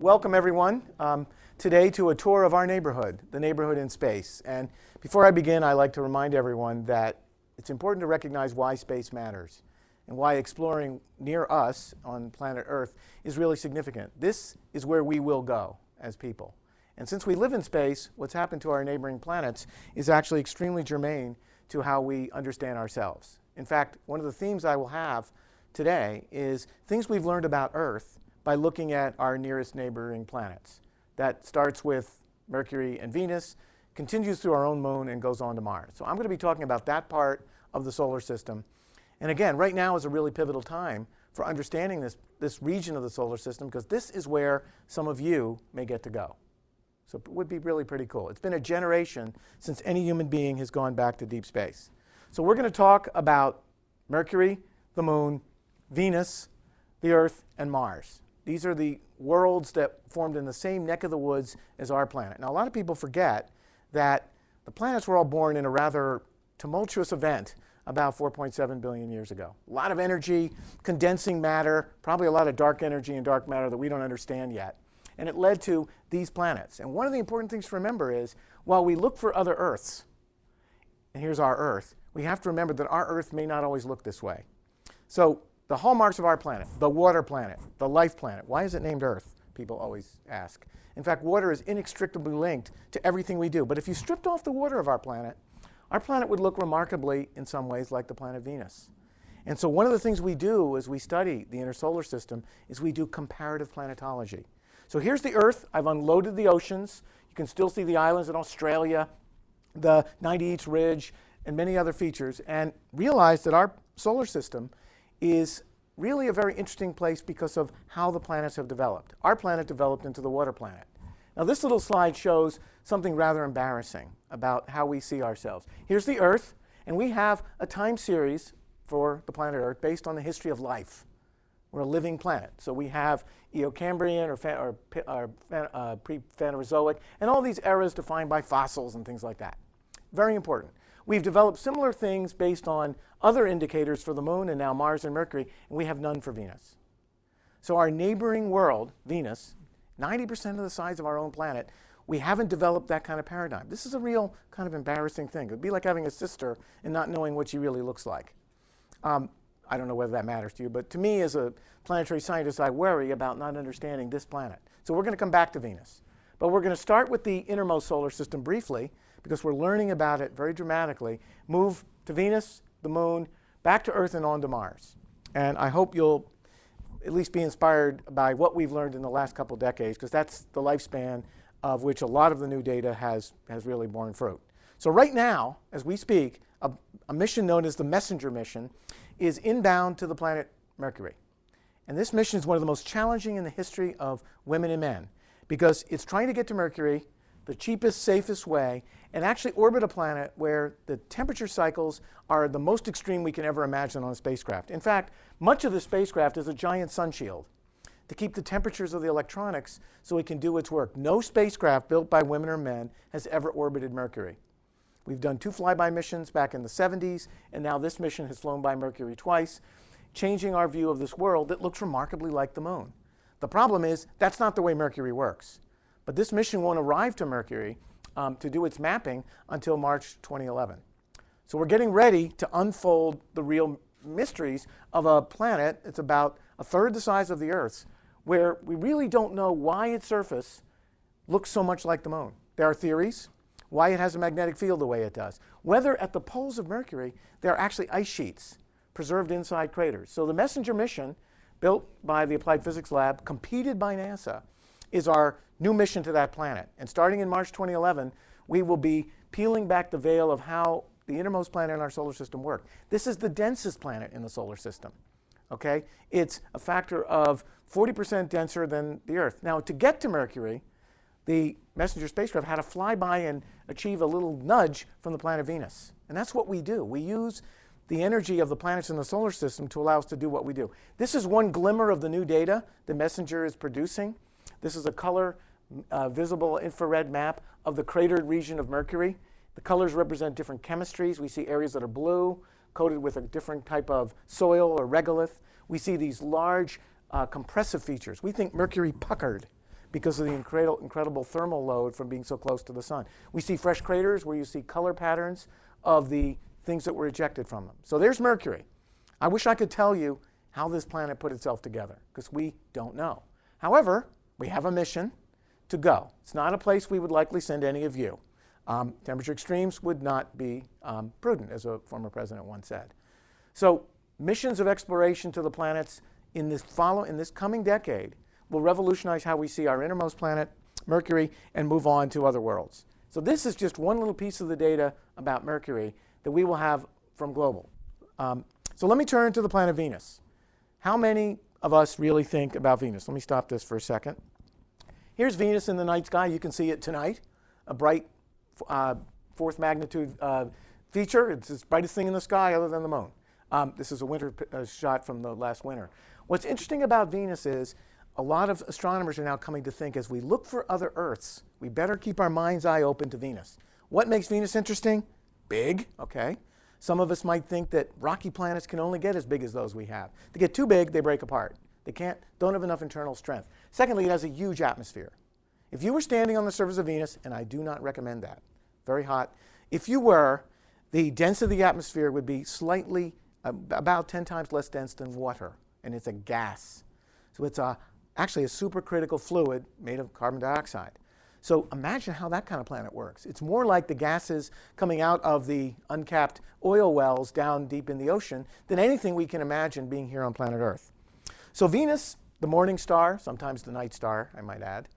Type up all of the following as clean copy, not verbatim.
welcome everyone today to a tour of our neighborhood, the neighborhood in space. And before I begin, I'd like to remind everyone that it's important to recognize why space matters and why exploring near us on planet Earth is really significant. This is where we will go as people. And since we live in space, what's happened to our neighboring planets is actually extremely germane to how we understand ourselves. In fact, one of the themes I will have today is things we've learned about Earth by looking at our nearest neighboring planets. That starts with Mercury and Venus, continues through our own moon, and goes on to Mars. So I'm going to be talking about that part of the solar system. And again, right now is a really pivotal time for understanding this region of the solar system, because this is where some of you may get to go. So it would be really pretty cool. It's been a generation since any human being has gone back to deep space. So we're going to talk about Mercury, the moon, Venus, the Earth, and Mars. These are the worlds that formed in the same neck of the woods as our planet. Now, a lot of people forget that the planets were all born in a rather tumultuous event about 4.7 billion years ago. A lot of energy, condensing matter, probably a lot of dark energy and dark matter that we don't understand yet. And it led to these planets. And one of the important things to remember is, while we look for other Earths, and here's our Earth, we have to remember that our Earth may not always look this way. So the hallmarks of our planet, the water planet, the life planet. Why is it named Earth? People always ask. In fact, water is inextricably linked to everything we do. But if you stripped off the water of our planet would look remarkably, in some ways, like the planet Venus. And so one of the things we do as we study the inner solar system is we do comparative planetology. So here's the Earth. I've unloaded the oceans. You can still see the islands in Australia, the 90 East Ridge, and many other features, and realize that our solar system is really a very interesting place because of how the planets have developed. Our planet developed into the water planet. Now, this little slide shows something rather embarrassing about how we see ourselves. Here's the Earth, and we have a time series for the planet Earth based on the history of life. We're a living planet. So we have Eocambrian or pre-Phanerozoic, and all these eras defined by fossils and things like that. Very important. We've developed similar things based on other indicators for the moon and now Mars and Mercury, and we have none for Venus. So our neighboring world, Venus, 90% of the size of our own planet, we haven't developed that kind of paradigm. This is a real kind of embarrassing thing. It would be like having a sister and not knowing what she really looks like. I don't know whether that matters to you, but to me as a planetary scientist, I worry about not understanding this planet. So we're going to come back to Venus. But we're going to start with the innermost solar system briefly, because we're learning about it very dramatically, move to Venus, the moon, back to Earth, and on to Mars. And I hope you'll at least be inspired by what we've learned in the last couple decades, because that's the lifespan of which a lot of the new data has really borne fruit. So right now, as we speak, a mission known as the MESSENGER mission is inbound to the planet Mercury. And this mission is one of the most challenging in the history of women and men, because it's trying to get to Mercury the cheapest, safest way, and actually orbit a planet where the temperature cycles are the most extreme we can ever imagine on a spacecraft. In fact, much of the spacecraft is a giant sun shield to keep the temperatures of the electronics so it can do its work. No spacecraft built by women or men has ever orbited Mercury. We've done 2 flyby missions back in the 70s, and now this mission has flown by Mercury twice, changing our view of this world that looks remarkably like the moon. The problem is, that's not the way Mercury works. But this mission won't arrive to Mercury to do its mapping until March 2011. So we're getting ready to unfold the real mysteries of a planet that's about a third the size of the Earth's, where we really don't know why its surface looks so much like the moon. There are theories why it has a magnetic field the way it does. Whether at the poles of Mercury, there are actually ice sheets preserved inside craters. So the MESSENGER mission, built by the Applied Physics Lab, competed by NASA, is our new mission to that planet. And starting in March 2011, we will be peeling back the veil of how the innermost planet in our solar system works. This is the densest planet in the solar system. Okay? It's a factor of 40% denser than the Earth. Now, to get to Mercury, the MESSENGER spacecraft had to fly by and achieve a little nudge from the planet Venus. And that's what we do. We use the energy of the planets in the solar system to allow us to do what we do. This is one glimmer of the new data the MESSENGER is producing. This is a color visible infrared map of the cratered region of Mercury. The colors represent different chemistries. We see areas that are blue, coated with a different type of soil or regolith. We see these large compressive features. We think Mercury puckered because of the incredible thermal load from being so close to the sun. We see fresh craters where you see color patterns of the things that were ejected from them. So there's Mercury. I wish I could tell you how this planet put itself together, because we don't know. However, we have a mission to go. It's not a place we would likely send any of you. Temperature extremes would not be prudent, as a former president once said. So missions of exploration to the planets in this coming decade will revolutionize how we see our innermost planet, Mercury, and move on to other worlds. So this is just one little piece of the data about Mercury that we will have from global. So let me turn to the planet Venus. How many of us really think about Venus? Let me stop this for a second. Here's Venus in the night sky. You can see it tonight, a bright fourth magnitude feature. It's the brightest thing in the sky other than the moon. This is a winter shot from the last winter. What's interesting about Venus is a lot of astronomers are now coming to think, as we look for other Earths, we better keep our mind's eye open to Venus. What makes Venus interesting? Big, okay. Some of us might think that rocky planets can only get as big as those we have. They get too big, they break apart. They don't have enough internal strength. Secondly, it has a huge atmosphere. If you were standing on the surface of Venus, and I do not recommend that, very hot, if you were, the density of the atmosphere would be slightly, about 10 times less dense than water, and it's a gas. So it's actually a supercritical fluid made of carbon dioxide. So imagine how that kind of planet works. It's more like the gases coming out of the uncapped oil wells down deep in the ocean than anything we can imagine being here on planet Earth. So Venus, the morning star, sometimes the night star, I might add,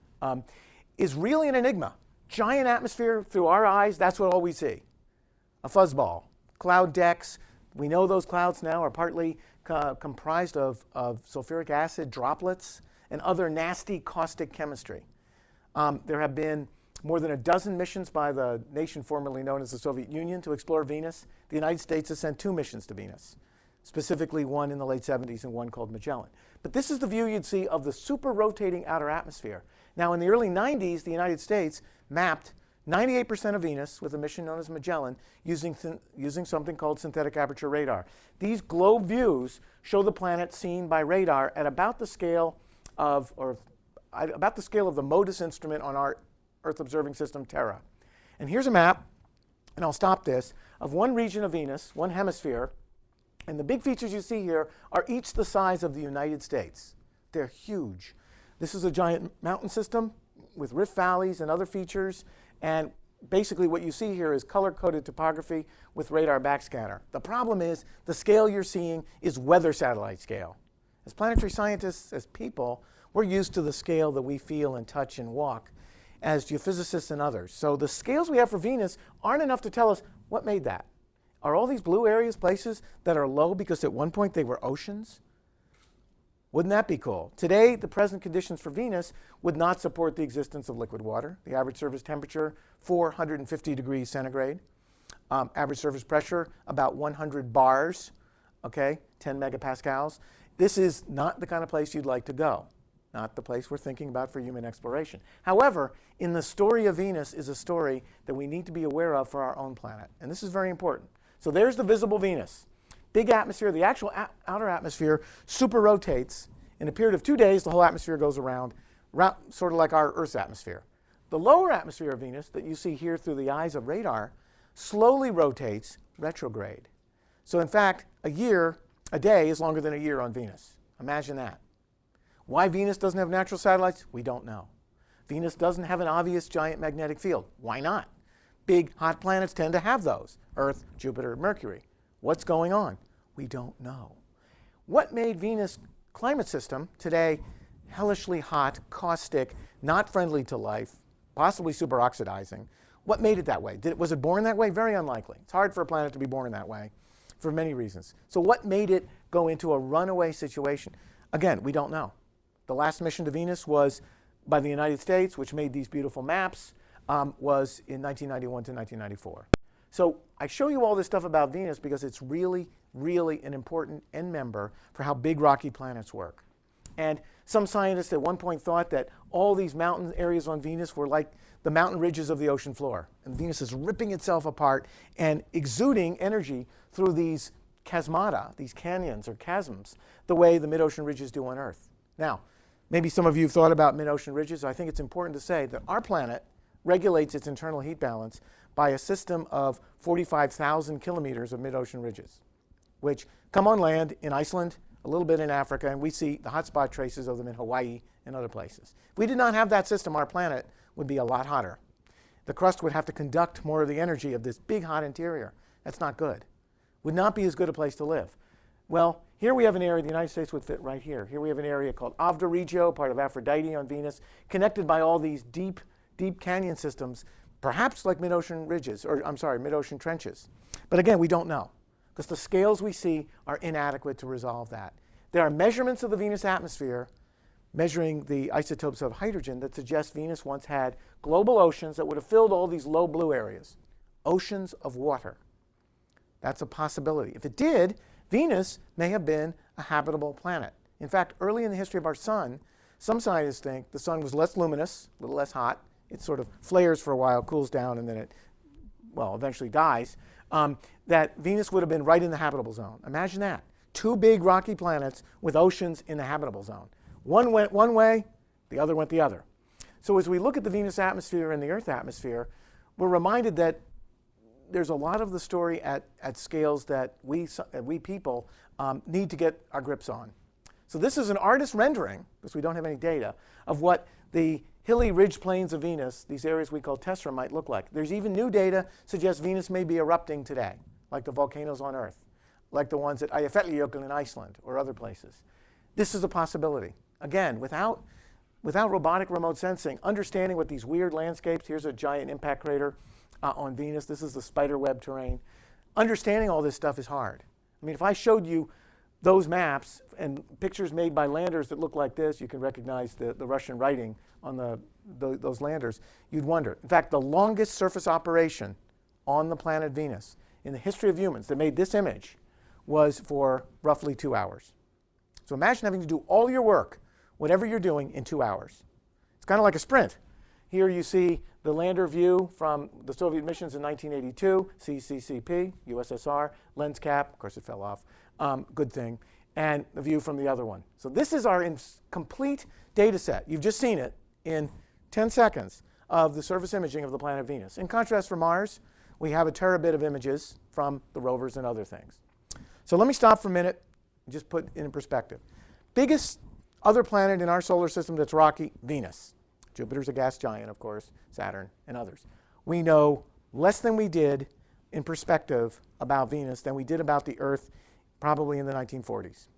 is really an enigma. Giant atmosphere through our eyes, that's what all we see. A fuzzball, cloud decks. We know those clouds now are partly comprised of sulfuric acid droplets and other nasty caustic chemistry. There have been more than a dozen missions by the nation formerly known as the Soviet Union to explore Venus. The United States has sent 2 missions to Venus, specifically one in the late 70s and one called Magellan. But this is the view you'd see of the super rotating outer atmosphere. Now, in the early 90s, the United States mapped 98% of Venus with a mission known as Magellan using something called synthetic aperture radar. These globe views show the planet seen by radar at about the scale of, the MODIS instrument on our Earth observing system, Terra. And here's a map, and I'll stop this, of one region of Venus, one hemisphere, and the big features you see here are each the size of the United States. They're huge. This is a giant mountain system with rift valleys and other features, and basically what you see here is color-coded topography with radar backscatter. The problem is the scale you're seeing is weather satellite scale. As planetary scientists, as people, we're used to the scale that we feel and touch and walk as geophysicists and others. So the scales we have for Venus aren't enough to tell us what made that. Are all these blue areas places that are low because at one point they were oceans? Wouldn't that be cool? Today, the present conditions for Venus would not support the existence of liquid water. The average surface temperature, 450 degrees centigrade. Average surface pressure, about 100 bars, okay, 10 megapascals. This is not the kind of place you'd like to go. Not the place we're thinking about for human exploration. However, in the story of Venus is a story that we need to be aware of for our own planet. And this is very important. So there's the visible Venus. Big atmosphere, the actual outer atmosphere super rotates. In a period of 2 days, the whole atmosphere goes around, sort of like our Earth's atmosphere. The lower atmosphere of Venus that you see here through the eyes of radar slowly rotates retrograde. So in fact, a day is longer than a year on Venus. Imagine that. Why Venus doesn't have natural satellites? We don't know. Venus doesn't have an obvious giant magnetic field. Why not? Big, hot planets tend to have those. Earth, Jupiter, Mercury. What's going on? We don't know. What made Venus' climate system today hellishly hot, caustic, not friendly to life, possibly superoxidizing? What made it that way? Was it born that way? Very unlikely. It's hard for a planet to be born that way for many reasons. So what made it go into a runaway situation? Again, we don't know. The last mission to Venus was by the United States, which made these beautiful maps, was in 1991 to 1994. So I show you all this stuff about Venus because it's really, really an important end member for how big rocky planets work. And some scientists at one point thought that all these mountain areas on Venus were like the mountain ridges of the ocean floor. And Venus is ripping itself apart and exuding energy through these chasmata, these canyons or chasms, the way the mid-ocean ridges do on Earth. Now, Maybe some of you have thought about mid-ocean ridges. I think it's important to say that our planet regulates its internal heat balance by a system of 45,000 kilometers of mid-ocean ridges, which come on land in Iceland, a little bit in Africa, and we see the hotspot traces of them in Hawaii and other places. If we did not have that system, our planet would be a lot hotter. The crust would have to conduct more of the energy of this big hot interior. That's not good. Would not be as good a place to live. Well, here we have an area, the United States would fit right here. Here we have an area called Avda Regio, part of Aphrodite on Venus, connected by all these deep, deep canyon systems, perhaps like mid-ocean ridges, or I'm sorry, mid-ocean trenches. But again, we don't know, because the scales we see are inadequate to resolve that. There are measurements of the Venus atmosphere measuring the isotopes of hydrogen that suggest Venus once had global oceans that would have filled all these low blue areas, oceans of water. That's a possibility. If it did, Venus may have been a habitable planet. In fact, early in the history of our sun, some scientists think the sun was less luminous, a little less hot. It sort of flares for a while, cools down, and then it, well, eventually dies. That Venus would have been right in the habitable zone. Imagine that. Two big rocky planets with oceans in the habitable zone. One went one way, the other went the other. So as we look at the Venus atmosphere and the Earth atmosphere, we're reminded that there's a lot of the story at scales that we people need to get our grips on. So this is an artist rendering, because we don't have any data, of what the hilly ridge plains of Venus, these areas we call tessera, might look like. There's even new data suggests Venus may be erupting today, like the volcanoes on Earth, like the ones at Eyjafjallajökull in Iceland or other places. This is a possibility. Again, without robotic remote sensing, understanding what these weird landscapes, here's a giant impact crater on Venus, this is the spiderweb terrain. Understanding all this stuff is hard. I mean, if I showed you those maps and pictures made by landers that look like this, you can recognize the Russian writing on those landers, you'd wonder. In fact, the longest surface operation on the planet Venus in the history of humans that made this image was for roughly 2 hours. So imagine having to do all your work, whatever you're doing, in 2 hours. It's kind of like a sprint. Here you see the lander view from the Soviet missions in 1982, CCCP, USSR, lens cap, of course it fell off, good thing, and the view from the other one. So this is our complete data set. You've just seen it in 10 seconds of the surface imaging of the planet Venus. In contrast, for Mars, we have a terabit of images from the rovers and other things. So let me stop for a minute and just put it in perspective. Biggest other planet in our solar system that's rocky, Venus. Jupiter's a gas giant, of course, Saturn, and others. We know less than we did in perspective about Venus than we did about the Earth probably in the 1940s.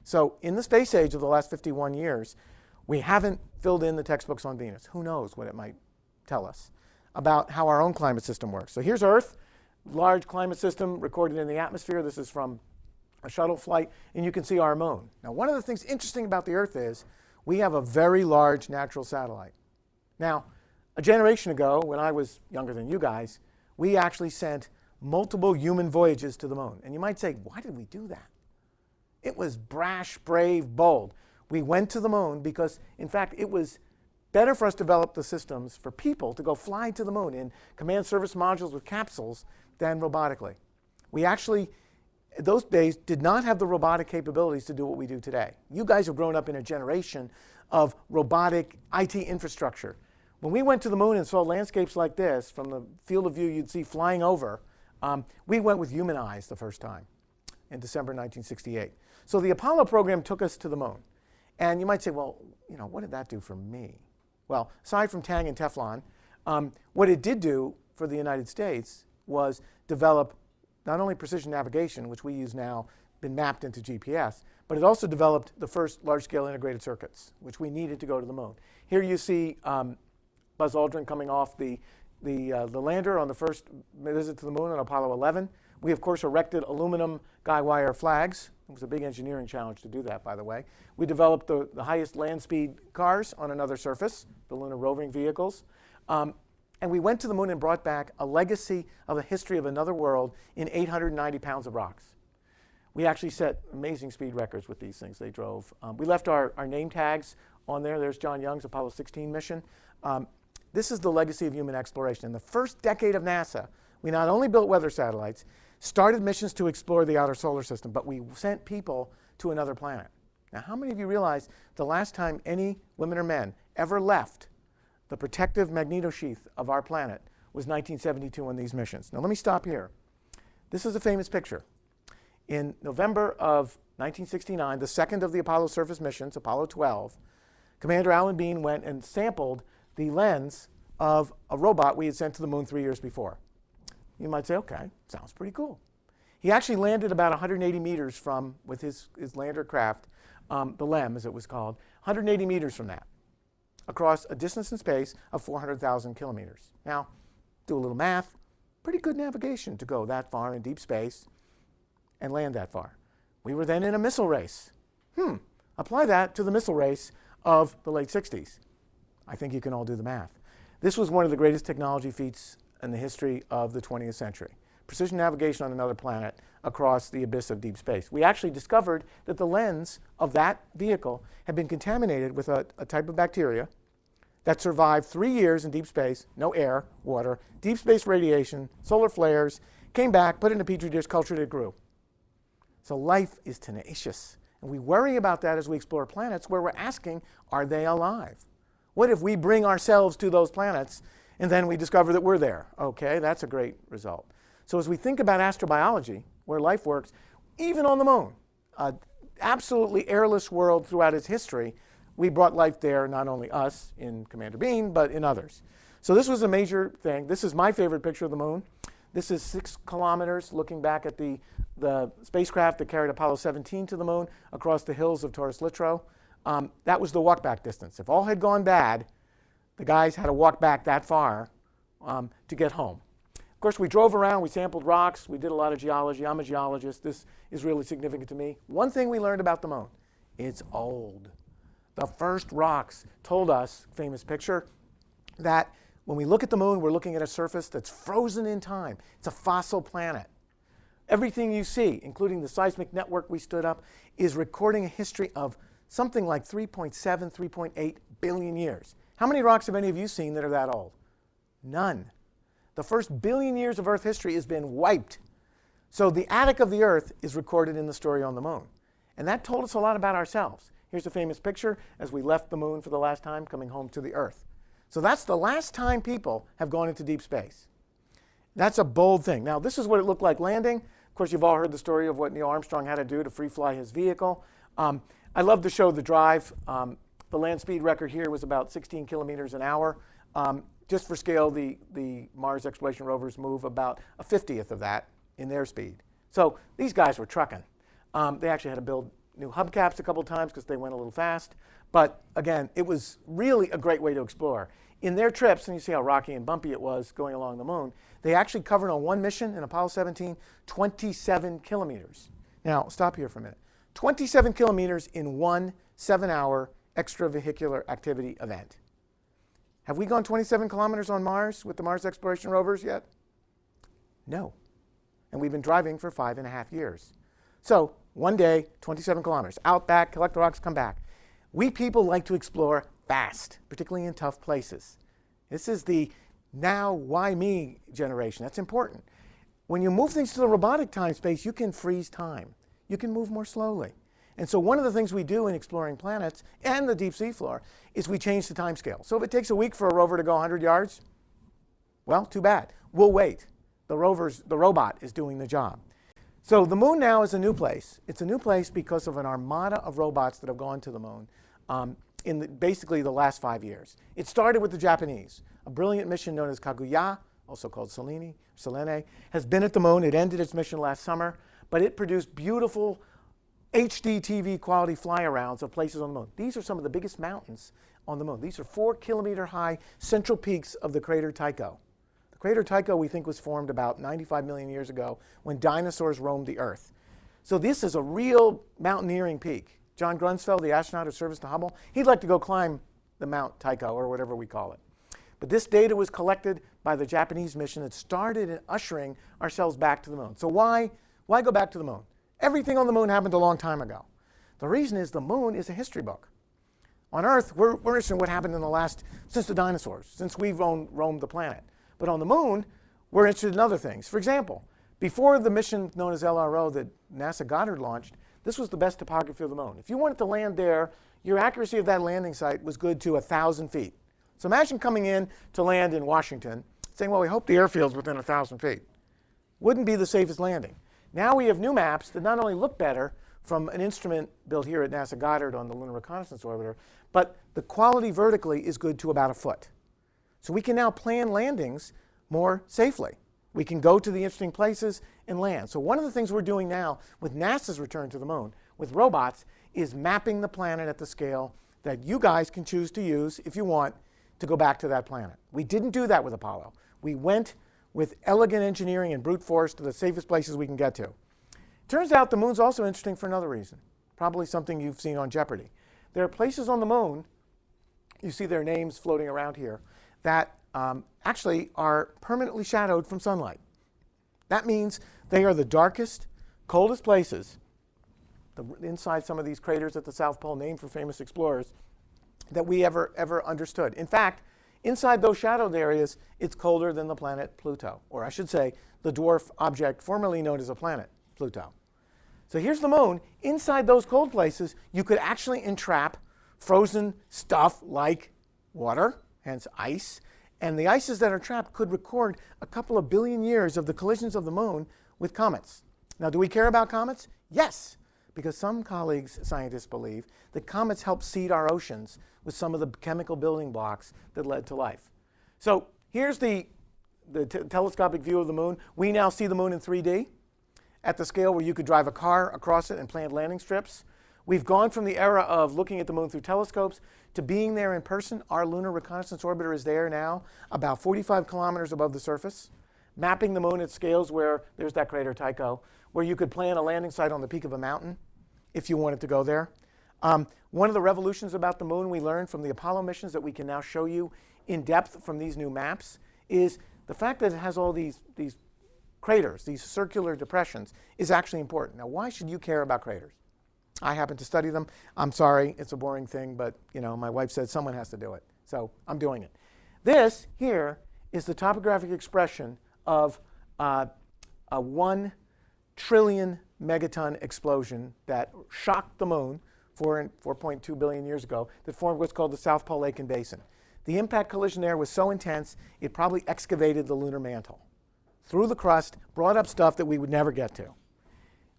So in the space age of the last 51 years, we haven't filled in the textbooks on Venus. Who knows what it might tell us about how our own climate system works. So here's Earth, large climate system recorded in the atmosphere. This is from a shuttle flight, and you can see our moon. Now, one of the things interesting about the Earth is we have a very large natural satellite. Now, a generation ago, when I was younger than you guys, we actually sent multiple human voyages to the moon. And you might say, why did we do that? It was brash, brave, bold. We went to the moon because, in fact, it was better for us to develop the systems for people to go fly to the moon in command service modules with capsules than robotically. We actually, those days, did not have the robotic capabilities to do what we do today. You guys have grown up in a generation of robotic IT infrastructure. When we went to the moon and saw landscapes like this, from the field of view you'd see flying over, we went with human eyes the first time in December 1968. So the Apollo program took us to the moon. And you might say, well, you know, what did that do for me? Well, aside from Tang and Teflon, what it did do for the United States was develop not only precision navigation, which we use now, been mapped into GPS, but it also developed the first large-scale integrated circuits, which we needed to go to the moon. Here you see Buzz Aldrin coming off the lander on the first visit to the moon on Apollo 11. We, of course, erected aluminum guy wire flags. It was a big engineering challenge to do that, by the way. We developed the highest land speed cars on another surface, the lunar roving vehicles. And we went to the moon and brought back a legacy of a history of another world in 890 pounds of rocks. We actually set amazing speed records with these things they drove. We left our name tags on there. There's John Young's Apollo 16 mission. This is the legacy of human exploration. In the first decade of NASA, we not only built weather satellites, started missions to explore the outer solar system, but we sent people to another planet. Now, how many of you realize the last time any women or men ever left the protective magnetosheath of our planet was 1972 on these missions? Now, let me stop here. This is a famous picture. In November of 1969, the second of the Apollo surface missions, Apollo 12, Commander Alan Bean went and sampled the lens of a robot we had sent to the moon 3 years before. You might say, okay, sounds pretty cool. He actually landed about 180 meters from, with his lander craft, the LEM as it was called, 180 meters from that, across a distance in space of 400,000 kilometers. Now, do a little math, pretty good navigation to go that far in deep space and land that far. We were then in a missile race. Apply that to the missile race of the late 60s. I think you can all do the math. This was one of the greatest technology feats in the history of the 20th century. Precision navigation on another planet across the abyss of deep space. We actually discovered that the lens of that vehicle had been contaminated with a type of bacteria that survived 3 years in deep space, no air, water, deep space radiation, solar flares, came back, put it in a petri dish, cultured it, grew. So life is tenacious. And we worry about that as we explore planets where we're asking, are they alive? What if we bring ourselves to those planets and then we discover that we're there? Okay, that's a great result. So as we think about astrobiology, where life works, even on the moon, an absolutely airless world throughout its history, we brought life there, not only us in Commander Bean, but in others. So this was a major thing. This is my favorite picture of the moon. This is 6 kilometers looking back at the spacecraft that carried Apollo 17 to the moon across the hills of Taurus Littrow. That was the walk back distance. If all had gone bad, the guys had to walk back that far to get home. Of course, we drove around, we sampled rocks, we did a lot of geology. I'm a geologist. This is really significant to me. One thing we learned about the moon, it's old. The first rocks told us, famous picture, that when we look at the moon, we're looking at a surface that's frozen in time. It's a fossil planet. Everything you see, including the seismic network we stood up, is recording a history of something like 3.7, 3.8 billion years. How many rocks have any of you seen that are that old? None. The first billion years of Earth history has been wiped. So the attic of the Earth is recorded in the story on the moon. And that told us a lot about ourselves. Here's a famous picture as we left the moon for the last time, coming home to the Earth. So that's the last time people have gone into deep space. That's a bold thing. Now, this is what it looked like landing. Of course, you've all heard the story of what Neil Armstrong had to do to free fly his vehicle. I love to show the drive. The land speed record here was about 16 kilometers an hour. Just for scale, the Mars exploration rovers move about a 50th of that in their speed. So these guys were trucking. They actually had to build new hubcaps a couple times because they went a little fast. But again, it was really a great way to explore. In their trips, and you see how rocky and bumpy it was going along the moon, they actually covered on one mission in Apollo 17, 27 kilometers. Now, stop here for a minute. 27 kilometers in one 7-hour extravehicular activity event. Have we gone 27 kilometers on Mars with the Mars exploration rovers yet? No. And we've been driving for 5.5 years. So, one day, 27 kilometers. Out, back, collect the rocks, come back. We people like to explore fast, particularly in tough places. This is the now, why me generation. That's important. When you move things to the robotic time space, you can freeze time. You can move more slowly. And so one of the things we do in exploring planets and the deep sea floor is we change the time scale. So if it takes a week for a rover to go 100 yards, well, too bad. We'll wait. The robot is doing the job. So the moon now is a new place. It's a new place because of an armada of robots that have gone to the moon in basically the last 5 years. It started with the Japanese. A brilliant mission known as Kaguya, also called Selene, has been at the moon. It ended its mission last summer, but it produced beautiful HD TV quality fly-arounds of places on the moon. These are some of the biggest mountains on the moon. These are 4-kilometer high central peaks of the crater Tycho. The crater Tycho, we think, was formed about 95 million years ago when dinosaurs roamed the Earth. So this is a real mountaineering peak. John Grunsfeld, the astronaut who served us to Hubble, he'd like to go climb the Mount Tycho, or whatever we call it. But this data was collected by the Japanese mission that started in ushering ourselves back to the moon. So why go back to the moon? Everything on the moon happened a long time ago. The reason is the moon is a history book. On Earth, we're interested in what happened in the last, since the dinosaurs, since we've roamed the planet. But on the moon, we're interested in other things. For example, before the mission known as LRO that NASA Goddard launched, this was the best topography of the moon. If you wanted to land there, your accuracy of that landing site was good to 1,000 feet. So imagine coming in to land in Washington, saying, well, we hope the airfield's within 1,000 feet. Wouldn't be the safest landing. Now we have new maps that not only look better from an instrument built here at NASA Goddard on the Lunar Reconnaissance Orbiter, but the quality vertically is good to about a foot. So we can now plan landings more safely. We can go to the interesting places and land. So one of the things we're doing now with NASA's return to the moon with robots is mapping the planet at the scale that you guys can choose to use if you want to go back to that planet. We didn't do that with Apollo. We went with elegant engineering and brute force to the safest places we can get to. Turns out the moon's also interesting for another reason, probably something you've seen on Jeopardy. There are places on the moon, you see their names floating around here, that actually are permanently shadowed from sunlight. That means they are the darkest, coldest places, inside some of these craters at the South Pole named for famous explorers, that we ever understood. In fact, inside those shadowed areas, it's colder than the planet Pluto, or I should say, the dwarf object formerly known as a planet, Pluto. So here's the moon. Inside those cold places, you could actually entrap frozen stuff like water, hence ice, and the ices that are trapped could record a couple of billion years of the collisions of the moon with comets. Now, do we care about comets? Yes, because some colleagues, scientists believe, that comets help seed our oceans with some of the chemical building blocks that led to life. So here's the telescopic view of the moon. We now see the moon in 3D at the scale where you could drive a car across it and plant landing strips. We've gone from the era of looking at the moon through telescopes to being there in person. Our Lunar Reconnaissance Orbiter is there now, about 45 kilometers above the surface, mapping the moon at scales where there's that crater Tycho, where you could plan a landing site on the peak of a mountain if you wanted to go there. One of the revolutions about the moon we learned from the Apollo missions that we can now show you in depth from these new maps is the fact that it has all these craters, these circular depressions, is actually important. Now, why should you care about craters? I happen to study them. I'm sorry, it's a boring thing, but my wife said someone has to do it, so I'm doing it. This here is the topographic expression of a 1 trillion megaton explosion that shocked the moon 4.2 billion years ago that formed what's called the South Pole Lake and Basin. The impact collision there was so intense, it probably excavated the lunar mantle through the crust, brought up stuff that we would never get to.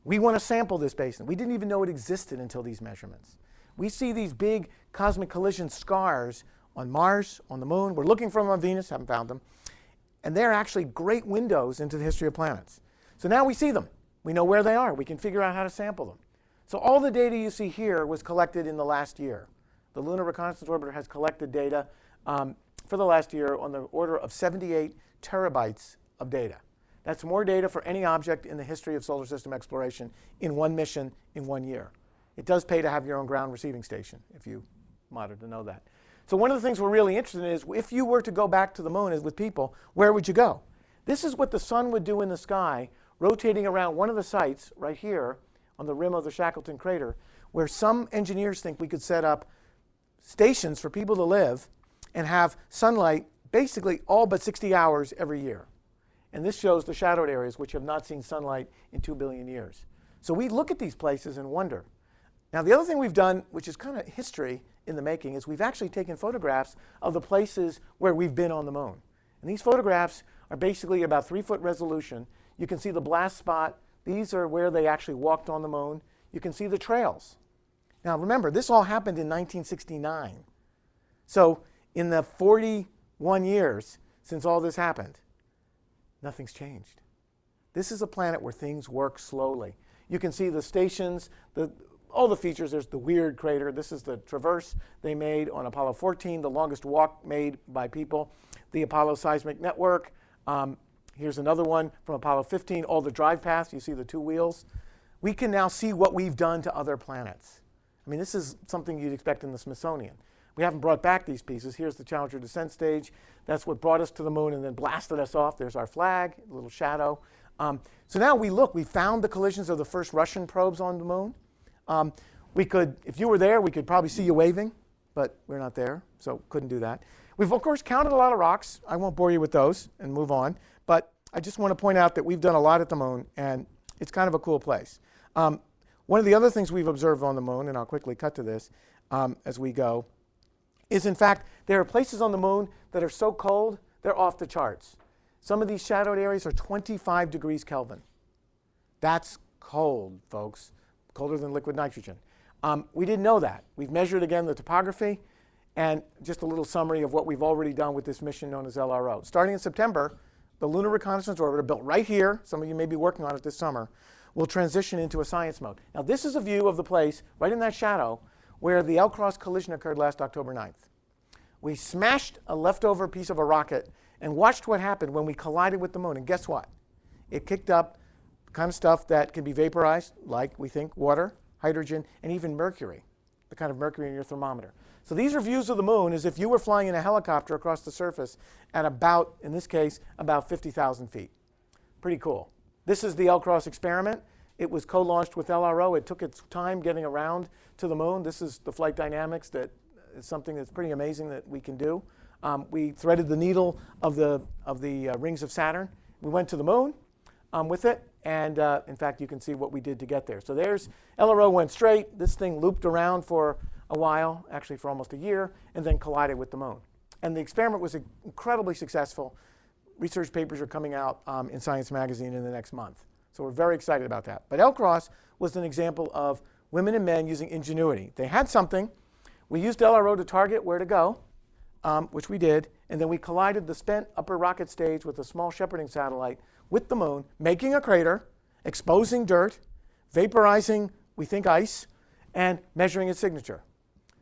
We want to sample this basin. We didn't even know it existed until these measurements. We see these big cosmic collision scars on Mars, on the moon. We're looking for them on Venus, haven't found them. And they're actually great windows into the history of planets. So now we see them. We know where they are. We can figure out how to sample them. So all the data you see here was collected in the last year. The Lunar Reconnaissance Orbiter has collected data for the last year on the order of 78 terabytes of data. That's more data for any object in the history of solar system exploration in one mission in 1 year. It does pay to have your own ground receiving station, if you wanted to know that. So one of the things we're really interested in is if you were to go back to the moon with people, where would you go? This is what the sun would do in the sky, rotating around one of the sites right here on the rim of the Shackleton crater, where some engineers think we could set up stations for people to live and have sunlight basically all but 60 hours every year. And this shows the shadowed areas which have not seen sunlight in 2 billion years. So we look at these places and wonder. Now, the other thing we've done, which is kind of history in the making, is we've actually taken photographs of the places where we've been on the moon. And these photographs are basically about 3-foot resolution. You can see the blast spot. These are where they actually walked on the moon. You can see the trails. Now, remember, this all happened in 1969. So in the 41 years since all this happened, nothing's changed. This is a planet where things work slowly. You can see the stations, all the features. There's the weird crater. This is the traverse they made on Apollo 14, the longest walk made by people. The Apollo Seismic Network. Here's another one from Apollo 15, all the drive paths. You see the 2 wheels. We can now see what we've done to other planets. I mean, this is something you'd expect in the Smithsonian. We haven't brought back these pieces. Here's the Challenger descent stage. That's what brought us to the moon and then blasted us off. There's our flag, a little shadow. So now we found the collisions of the first Russian probes on the moon. We could, if you were there, we could probably see you waving, but we're not there, so couldn't do that. We've, of course, counted a lot of rocks. I won't bore you with those and move on, but I just want to point out that we've done a lot at the moon, and it's kind of a cool place. One of the other things we've observed on the moon, and I'll quickly cut to this as we go, is in fact there are places on the moon that are so cold they're off the charts. Some of these shadowed areas are 25 degrees Kelvin. That's cold, folks, colder than liquid nitrogen. We didn't know that. We've measured again the topography, and just a little summary of what we've already done with this mission known as LRO. Starting in September, the Lunar Reconnaissance Orbiter, built right here, some of you may be working on it this summer, will transition into a science mode. Now this is a view of the place, right in that shadow, where the L-Cross collision occurred last October 9th. We smashed a leftover piece of a rocket and watched what happened when we collided with the moon. And guess what? It kicked up the kind of stuff that can be vaporized, like we think water, hydrogen, and even mercury, the kind of mercury in your thermometer. So these are views of the moon as if you were flying in a helicopter across the surface at about, in this case, about 50,000 feet. Pretty cool. This is the L-Cross experiment. It was co-launched with LRO. It took its time getting around to the moon. This is the flight dynamics that is something that's pretty amazing that we can do. We threaded the needle of the rings of Saturn. We went to the moon with it, and in fact, you can see what we did to get there. So there's LRO went straight. This thing looped around for a while, actually for almost a year, and then collided with the moon. And the experiment was incredibly successful. Research papers are coming out in Science Magazine in the next month. So we're very excited about that. But L-Cross was an example of women and men using ingenuity. They had something. We used LRO to target where to go, which we did, and then we collided the spent upper rocket stage with a small shepherding satellite with the moon, making a crater, exposing dirt, vaporizing, we think, ice, and measuring its signature.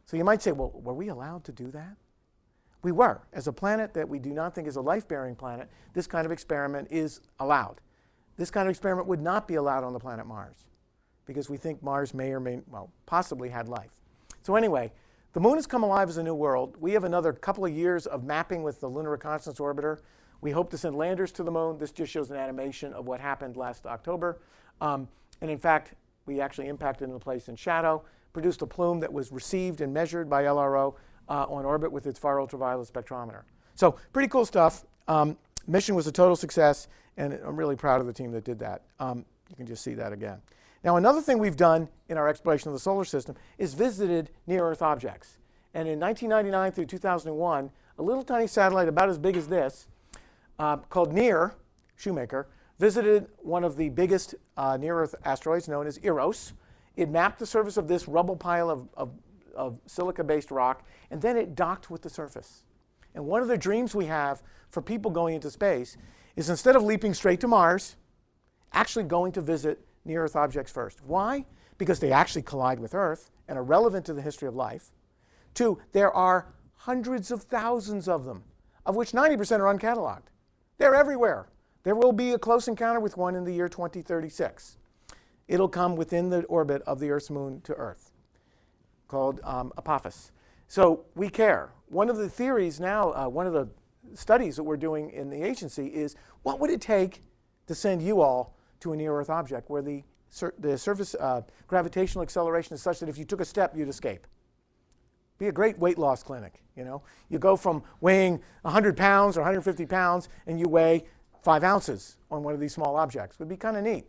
So you might say, well, were we allowed to do that? We were. As a planet that we do not think is a life-bearing planet, this kind of experiment is allowed. This kind of experiment would not be allowed on the planet Mars, because we think Mars may or may, well, possibly had life. So anyway, the moon has come alive as a new world. We have another couple of years of mapping with the Lunar Reconnaissance Orbiter. We hope to send landers to the moon. This just shows an animation of what happened last October. And in fact, we actually impacted in a place in shadow, produced a plume that was received and measured by LRO on orbit with its far ultraviolet spectrometer. So pretty cool stuff. Mission was a total success, and I'm really proud of the team that did that. You can just see that again. Now, another thing we've done in our exploration of the solar system is visited near-Earth objects. And in 1999 through 2001, a little tiny satellite about as big as this, called NEAR, Shoemaker, visited one of the biggest near-Earth asteroids known as Eros. It mapped the surface of this rubble pile of silica-based rock, and then it docked with the surface. And one of the dreams we have for people going into space is, instead of leaping straight to Mars, actually going to visit near-Earth objects first. Why? Because they actually collide with Earth and are relevant to the history of life. Two, there are hundreds of thousands of them, of which 90% are uncatalogued. They're everywhere. There will be a close encounter with one in the year 2036. It'll come within the orbit of the Earth's moon to Earth, called Apophis. So we care. One of the theories now, one of the studies that we're doing in the agency is, what would it take to send you all to a near-Earth object where the surface gravitational acceleration is such that if you took a step, you'd escape? Be a great weight loss clinic, you know. You go from weighing 100 pounds or 150 pounds, and you weigh 5 ounces on one of these small objects. It would be kind of neat.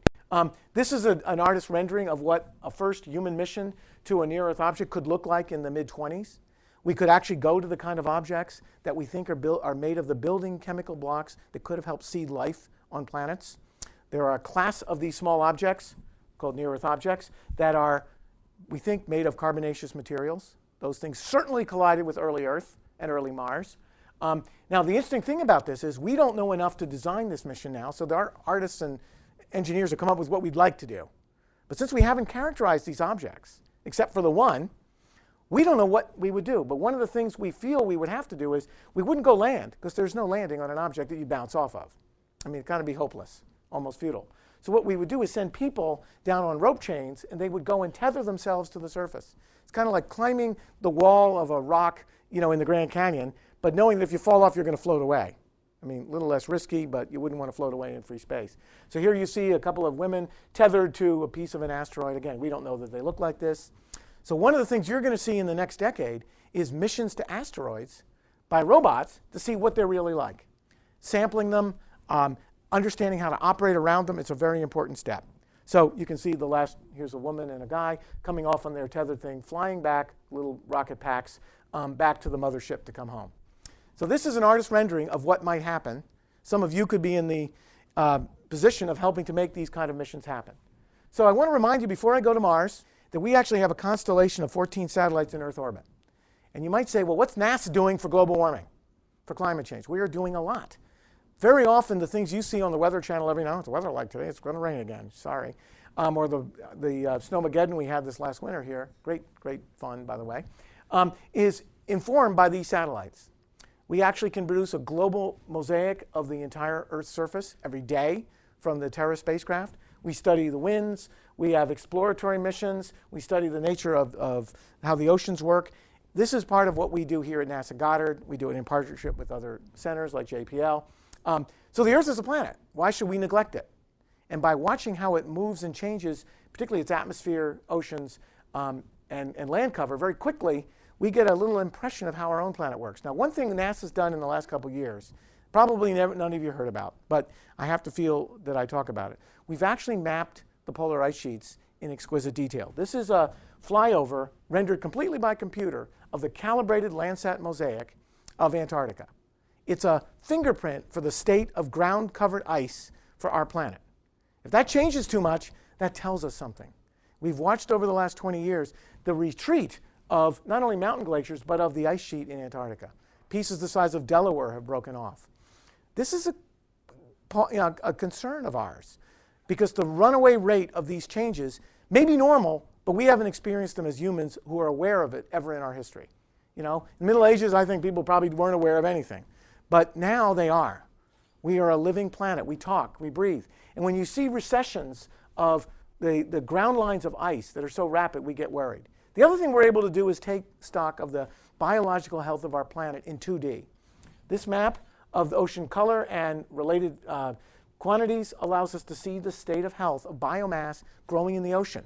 This is an artist's rendering of what a first human mission to a near-Earth object could look like in the mid-20s. We could actually go to the kind of objects that we think are made of the building chemical blocks that could have helped seed life on planets. There are a class of these small objects, called near-Earth objects, that are, we think, made of carbonaceous materials. Those things certainly collided with early Earth and early Mars. Now, the interesting thing about this is we don't know enough to design this mission now, so there are artists and engineers have come up with what we'd like to do. But since we haven't characterized these objects, except for the one, we don't know what we would do. But one of the things we feel we would have to do is we wouldn't go land, because there's no landing on an object that you bounce off of. I mean, it'd kind of be hopeless, almost futile. So what we would do is send people down on rope chains, and they would go and tether themselves to the surface. It's kind of like climbing the wall of a rock, you know, in the Grand Canyon, but knowing that if you fall off, you're going to float away. I mean, a little less risky, but you wouldn't want to float away in free space. So here you see a couple of women tethered to a piece of an asteroid. Again, we don't know that they look like this. So one of the things you're going to see in the next decade is missions to asteroids by robots to see what they're really like. Sampling them, understanding how to operate around them, it's a very important step. So you can see the last, here's a woman and a guy coming off on their tethered thing, flying back, little rocket packs, back to the mothership to come home. So this is an artist rendering of what might happen. Some of you could be in the position of helping to make these kind of missions happen. So I want to remind you before I go to Mars that we actually have a constellation of 14 satellites in Earth orbit. And you might say, well, what's NASA doing for global warming, for climate change? We are doing a lot. Very often the things you see on the Weather Channel every now, it's the weather like today, it's going to rain again, sorry. Or the Snowmageddon we had this last winter here, great fun by the way, is informed by these satellites. We actually can produce a global mosaic of the entire Earth's surface every day from the Terra spacecraft. We study the winds, we have exploratory missions, we study the nature of how the oceans work. This is part of what we do here at NASA Goddard. We do it in partnership with other centers like JPL. So the Earth is a planet. Why should we neglect it? And by watching how it moves and changes, particularly its atmosphere, oceans, and land cover, very quickly, we get a little impression of how our own planet works. Now, one thing NASA's done in the last couple of years, probably none of you heard about, but I have to feel that I talk about it. We've actually mapped the polar ice sheets in exquisite detail. This is a flyover rendered completely by computer of the calibrated Landsat mosaic of Antarctica. It's a fingerprint for the state of ground-covered ice for our planet. If that changes too much, that tells us something. We've watched over the last 20 years the retreat of not only mountain glaciers, but of the ice sheet in Antarctica. Pieces the size of Delaware have broken off. This is a concern of ours, because the runaway rate of these changes may be normal, but we haven't experienced them as humans who are aware of it ever in our history. In the Middle Ages, I think people probably weren't aware of anything. But now they are. We are a living planet. We talk, we breathe. And when you see recessions of the ground lines of ice that are so rapid, we get worried. The other thing we're able to do is take stock of the biological health of our planet in 2D. This map of the ocean color and related quantities allows us to see the state of health of biomass growing in the ocean.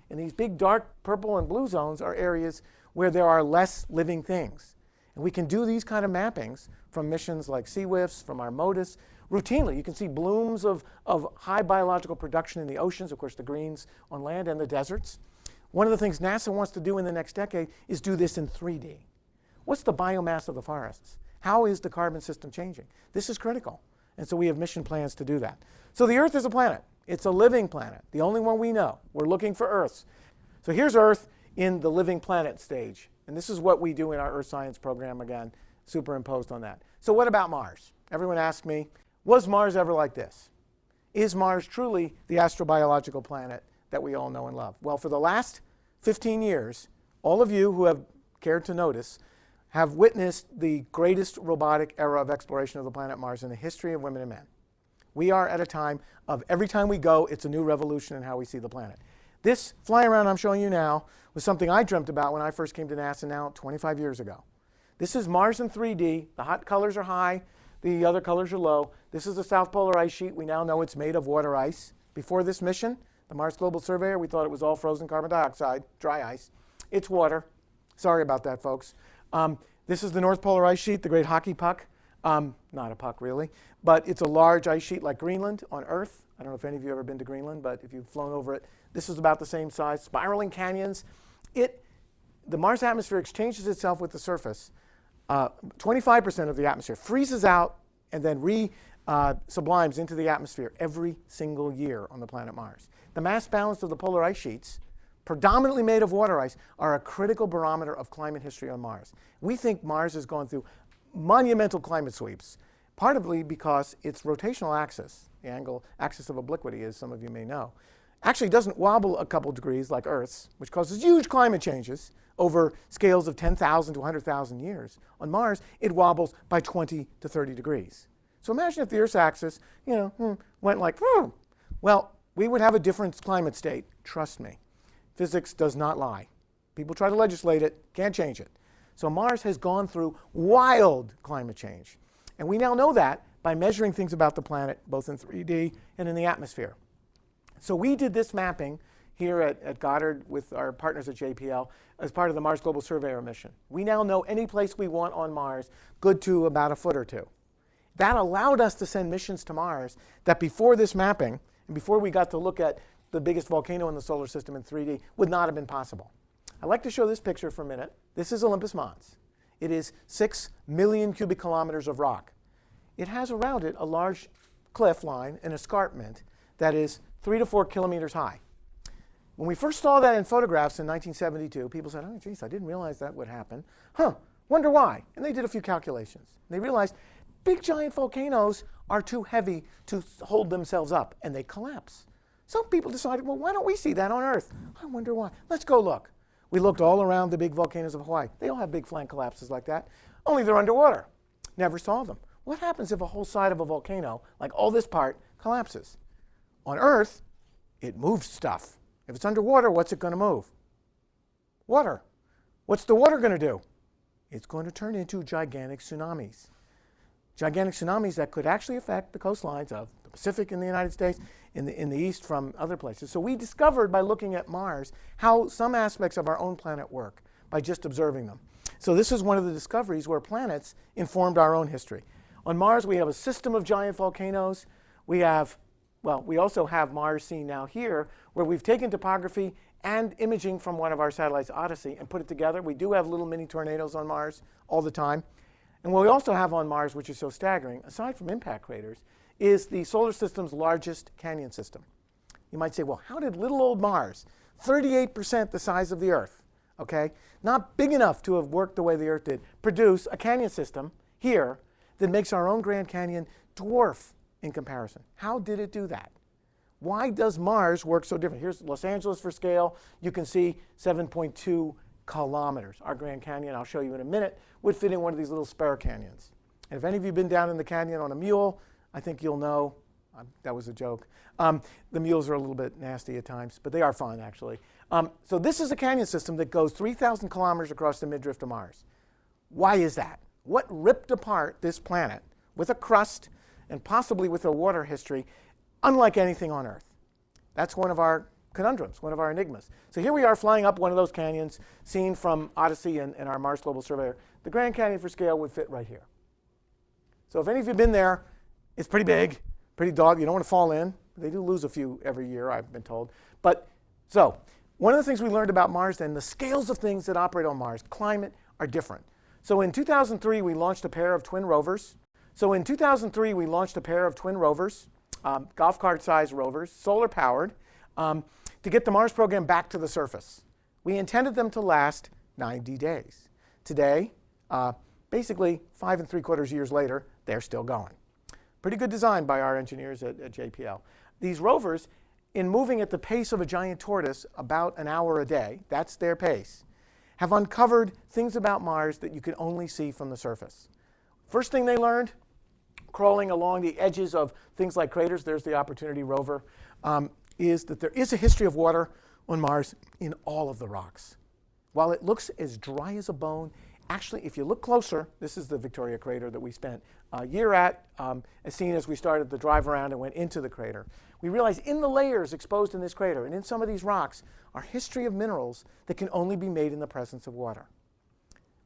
And these big dark purple and blue zones are areas where there are less living things. And we can do these kind of mappings from missions like CWIFS, from our MODIS, routinely. You can see blooms of high biological production in the oceans, of course the greens on land, and the deserts. One of the things NASA wants to do in the next decade is do this in 3D. What's the biomass of the forests? How is the carbon system changing? This is critical. And so we have mission plans to do that. So the Earth is a planet. It's a living planet, the only one we know. We're looking for Earths. So here's Earth in the living planet stage. And this is what we do in our Earth Science program, again, superimposed on that. So what about Mars? Everyone asks me, was Mars ever like this? Is Mars truly the astrobiological planet that we all know and love? Well, for the last 15 years, all of you who have cared to notice have witnessed the greatest robotic era of exploration of the planet Mars in the history of women and men. We are at a time of every time we go, it's a new revolution in how we see the planet. This flying around I'm showing you now was something I dreamt about when I first came to NASA now 25 years ago. This is Mars in 3D. The hot colors are high, the other colors are low. This is the South Polar Ice Sheet. We now know it's made of water ice. Before this mission, the Mars Global Surveyor, we thought it was all frozen carbon dioxide, dry ice. It's water. Sorry about that, folks. This is the North Polar Ice Sheet, the great hockey puck. Not a puck, really, but it's a large ice sheet like Greenland on Earth. I don't know if any of you have ever been to Greenland, but if you've flown over it, this is about the same size. Spiraling canyons. The Mars atmosphere exchanges itself with the surface. 25% of the atmosphere freezes out and then sublimes into the atmosphere every single year on the planet Mars. The mass balance of the polar ice sheets, predominantly made of water ice, are a critical barometer of climate history on Mars. We think Mars has gone through monumental climate sweeps, partly because its rotational axis, the angle axis of obliquity, as some of you may know, actually doesn't wobble a couple degrees like Earth's, which causes huge climate changes over scales of 10,000 to 100,000 years. On Mars, it wobbles by 20 to 30 degrees. So imagine if the Earth's axis, went like, well, we would have a different climate state. Trust me. Physics does not lie. People try to legislate it, can't change it. So Mars has gone through wild climate change. And we now know that by measuring things about the planet, both in 3D and in the atmosphere. So we did this mapping here at Goddard with our partners at JPL as part of the Mars Global Surveyor mission. We now know any place we want on Mars, good to about a foot or two. That allowed us to send missions to Mars that before this mapping, and before we got to look at the biggest volcano in the solar system in 3D would not have been possible. I'd like to show this picture for a minute. This is Olympus Mons. It is 6 million cubic kilometers of rock. It has around it a large cliff line, an escarpment, that is 3 to 4 kilometers high. When we first saw that in photographs in 1972, people said, oh, geez, I didn't realize that would happen. Wonder why? And they did a few calculations. They realized big giant volcanoes are too heavy to hold themselves up, and they collapse. So people decided, well, why don't we see that on Earth? I wonder why. Let's go look. We looked all around the big volcanoes of Hawaii. They all have big flank collapses like that, only they're underwater. Never saw them. What happens if a whole side of a volcano, like all this part, collapses? On Earth, it moves stuff. If it's underwater, what's it going to move? Water. What's the water going to do? It's going to turn into gigantic tsunamis. Gigantic tsunamis that could actually affect the coastlines of the Pacific in the United States, in the east from other places. So we discovered by looking at Mars how some aspects of our own planet work by just observing them. So this is one of the discoveries where planets informed our own history. On Mars, we have a system of giant volcanoes. We also have Mars seen now here, where we've taken topography and imaging from one of our satellites, Odyssey, and put it together. We do have little mini tornadoes on Mars all the time. And what we also have on Mars, which is so staggering, aside from impact craters, is the solar system's largest canyon system. You might say, well, how did little old Mars, 38% the size of the Earth, okay, not big enough to have worked the way the Earth did, produce a canyon system here that makes our own Grand Canyon dwarf in comparison? How did it do that? Why does Mars work so different? Here's Los Angeles for scale. You can see 7.2 kilometers. Our Grand Canyon, I'll show you in a minute, would fit in one of these little spare canyons. And if any of you have been down in the canyon on a mule, I think you'll know, that was a joke. The mules are a little bit nasty at times, but they are fun, actually. So this is a canyon system that goes 3,000 kilometers across the midriff of Mars. Why is that? What ripped apart this planet with a crust and possibly with a water history unlike anything on Earth? That's one of our conundrums, one of our enigmas. So here we are flying up one of those canyons seen from Odyssey and our Mars Global Surveyor. The Grand Canyon for scale would fit right here. So if any of you have been there, it's pretty big, pretty dog. You don't want to fall in. They do lose a few every year, I've been told. But so one of the things we learned about Mars then, the scales of things that operate on Mars, climate, are different. So in 2003, we launched a pair of twin rovers. Golf cart-sized rovers, solar-powered, to get the Mars program back to the surface. We intended them to last 90 days. Today, basically 5 3/4 years later, they're still going. Pretty good design by our engineers at JPL. These rovers, in moving at the pace of a giant tortoise about an hour a day, that's their pace, have uncovered things about Mars that you can only see from the surface. First thing they learned, crawling along the edges of things like craters, there's the Opportunity rover, is that there is a history of water on Mars in all of the rocks. While it looks as dry as a bone, actually, if you look closer, this is the Victoria crater that we spent a year at, as seen as we started the drive around and went into the crater. We realized in the layers exposed in this crater and in some of these rocks are history of minerals that can only be made in the presence of water.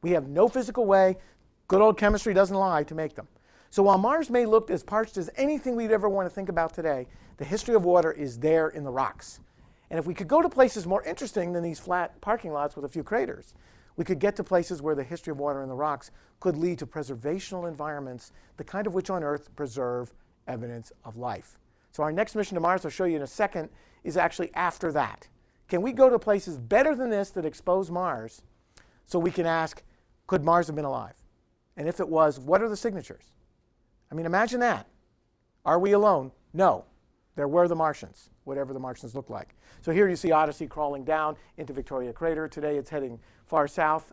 We have no physical way, good old chemistry doesn't lie, to make them. So while Mars may look as parched as anything we'd ever want to think about today, the history of water is there in the rocks. And if we could go to places more interesting than these flat parking lots with a few craters, we could get to places where the history of water in the rocks could lead to preservational environments, the kind of which on Earth preserve evidence of life. So our next mission to Mars, I'll show you in a second, is actually after that. Can we go to places better than this that expose Mars so we can ask, could Mars have been alive? And if it was, what are the signatures? I mean, imagine that. Are we alone? No. There were the Martians, whatever the Martians look like. So here you see Odyssey crawling down into Victoria Crater. Today it's heading far south.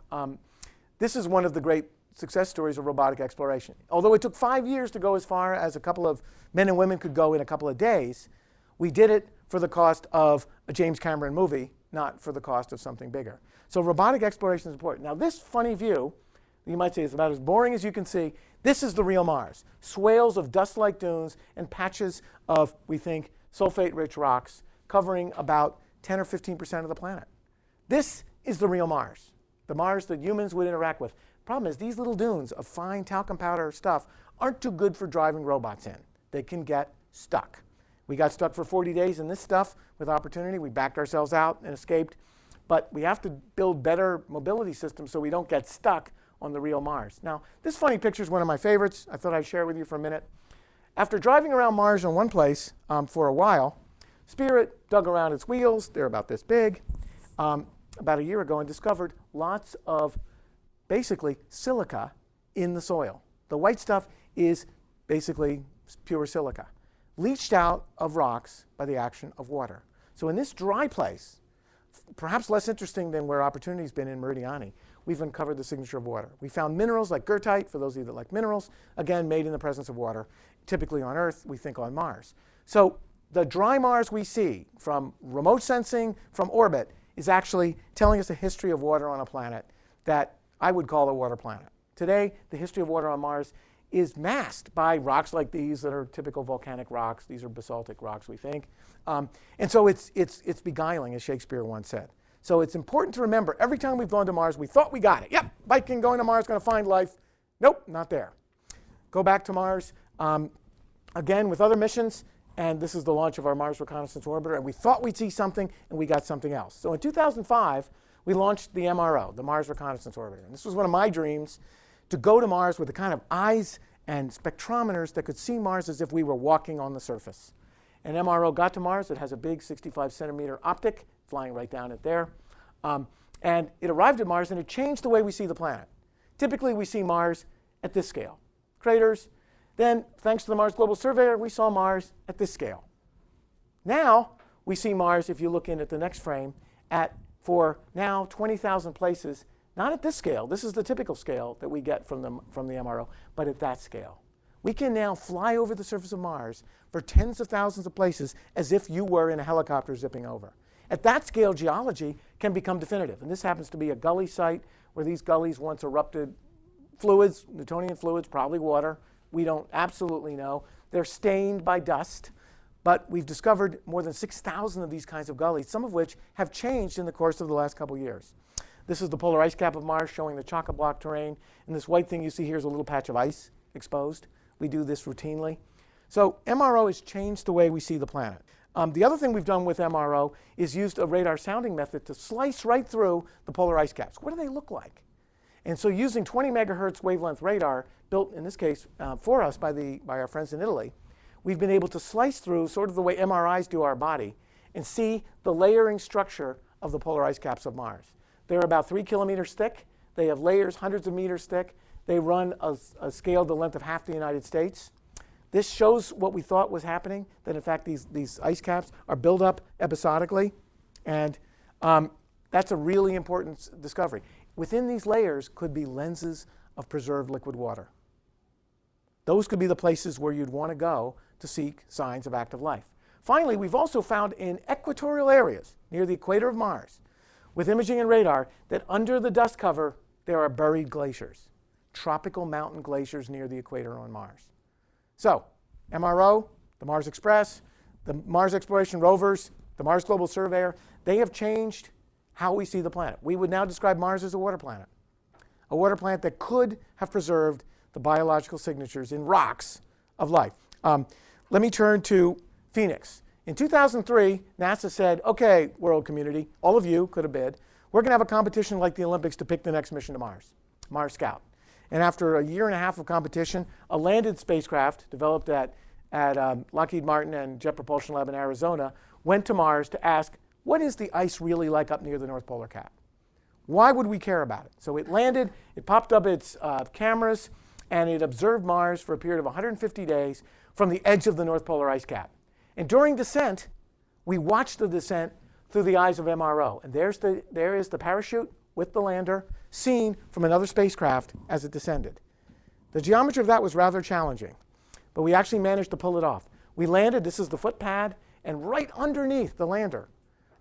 This is one of the great success stories of robotic exploration. Although it took 5 years to go as far as a couple of men and women could go in a couple of days, we did it for the cost of a James Cameron movie, not for the cost of something bigger. So robotic exploration is important. Now this funny view, you might say is about as boring as you can see. This is the real Mars. Swales of dust-like dunes and patches of, we think, sulfate-rich rocks covering about 10 or 15% of the planet. This is the real Mars, the Mars that humans would interact with. Problem is, these little dunes of fine talcum powder stuff aren't too good for driving robots in. They can get stuck. We got stuck for 40 days in this stuff with Opportunity. We backed ourselves out and escaped. But we have to build better mobility systems so we don't get stuck on the real Mars. Now, this funny picture is one of my favorites. I thought I'd share it with you for a minute. After driving around Mars in one place for a while, Spirit dug around its wheels. They're about this big, about a year ago, and discovered lots of basically silica in the soil. The white stuff is basically pure silica, leached out of rocks by the action of water. So in this dry place, perhaps less interesting than where Opportunity's been in Meridiani, we've uncovered the signature of water. We found minerals like goethite, for those of you that like minerals, again, made in the presence of water, typically on Earth, we think on Mars. So the dry Mars we see from remote sensing, from orbit, is actually telling us a history of water on a planet that I would call a water planet. Today, the history of water on Mars is masked by rocks like these that are typical volcanic rocks. These are basaltic rocks, we think. And so it's beguiling, as Shakespeare once said. So it's important to remember, every time we've gone to Mars, we thought we got it. Yep, Viking going to Mars, going to find life. Nope, not there. Go back to Mars, again with other missions, and this is the launch of our Mars Reconnaissance Orbiter, and we thought we'd see something, and we got something else. So in 2005, we launched the MRO, the Mars Reconnaissance Orbiter. And this was one of my dreams, to go to Mars with the kind of eyes and spectrometers that could see Mars as if we were walking on the surface. And MRO got to Mars. It has a big 65-centimeter optic flying right down it there. And it arrived at Mars, and it changed the way we see the planet. Typically, we see Mars at this scale, craters. Then, thanks to the Mars Global Surveyor, we saw Mars at this scale. Now, we see Mars, if you look in at the next frame, for now 20,000 places. Not at this scale. This is the typical scale that we get from the MRO, but at that scale. We can now fly over the surface of Mars for tens of thousands of places as if you were in a helicopter zipping over. At that scale, geology can become definitive. And this happens to be a gully site where these gullies once erupted fluids, Newtonian fluids, probably water. We don't absolutely know. They're stained by dust. But we've discovered more than 6,000 of these kinds of gullies, some of which have changed in the course of the last couple years. This is the polar ice cap of Mars showing the chock-a-block terrain. And this white thing you see here is a little patch of ice exposed. We do this routinely. So MRO has changed the way we see the planet. The other thing we've done with MRO is used a radar sounding method to slice right through the polar ice caps. What do they look like? And so using 20 megahertz wavelength radar, built in this case for us by our friends in Italy, we've been able to slice through sort of the way MRIs do our body and see the layering structure of the polar ice caps of Mars. They're about 3 kilometers thick. They have layers hundreds of meters thick. They run a scale the length of half the United States. This shows what we thought was happening, that in fact these ice caps are built up episodically. And that's a really important discovery. Within these layers could be lenses of preserved liquid water. Those could be the places where you'd want to go to seek signs of active life. Finally, we've also found in equatorial areas near the equator of Mars, with imaging and radar, that under the dust cover there are buried glaciers, tropical mountain glaciers near the equator on Mars. So, MRO, the Mars Express, the Mars Exploration Rovers, the Mars Global Surveyor, they have changed how we see the planet. We would now describe Mars as a water planet that could have preserved the biological signatures in rocks of life. Let me turn to Phoenix. In 2003, NASA said, okay, world community, all of you could have bid, we're going to have a competition like the Olympics to pick the next mission to Mars, Mars Scout. And after a year and a half of competition, a landed spacecraft developed at Lockheed Martin and Jet Propulsion Lab in Arizona went to Mars to ask, what is the ice really like up near the North Polar Cap? Why would we care about it? So it landed, it popped up its cameras, and it observed Mars for a period of 150 days from the edge of the North Polar ice cap. And during descent, we watched the descent through the eyes of MRO. And there is the parachute with the lander seen from another spacecraft as it descended. The geometry of that was rather challenging, but we actually managed to pull it off. We landed, this is the foot pad, and right underneath the lander,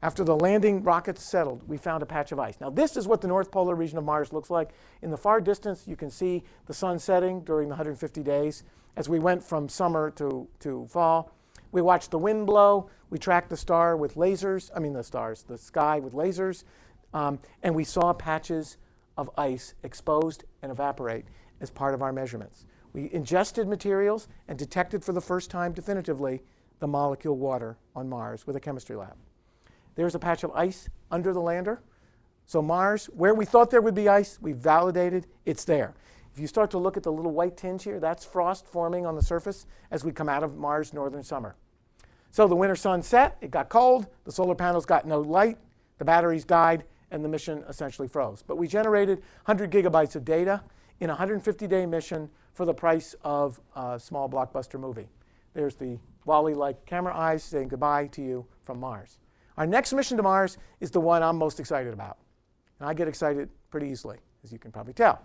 after the landing rockets settled, we found a patch of ice. Now this is what the North Polar region of Mars looks like. In the far distance, you can see the sun setting during the 150 days. As we went from summer to fall, we watched the wind blow. We tracked the sky with lasers, and we saw patches of ice exposed and evaporate as part of our measurements. We ingested materials and detected for the first time definitively the molecule water on Mars with a chemistry lab. There's a patch of ice under the lander. So Mars, where we thought there would be ice, we validated it's there. If you start to look at the little white tinge here, that's frost forming on the surface as we come out of Mars' northern summer. So the winter sun set, it got cold, the solar panels got no light, the batteries died, and the mission essentially froze. But we generated 100 gigabytes of data in a 150-day mission for the price of a small blockbuster movie. There's the Wall-E-like camera eyes saying goodbye to you from Mars. Our next mission to Mars is the one I'm most excited about. And I get excited pretty easily, as you can probably tell.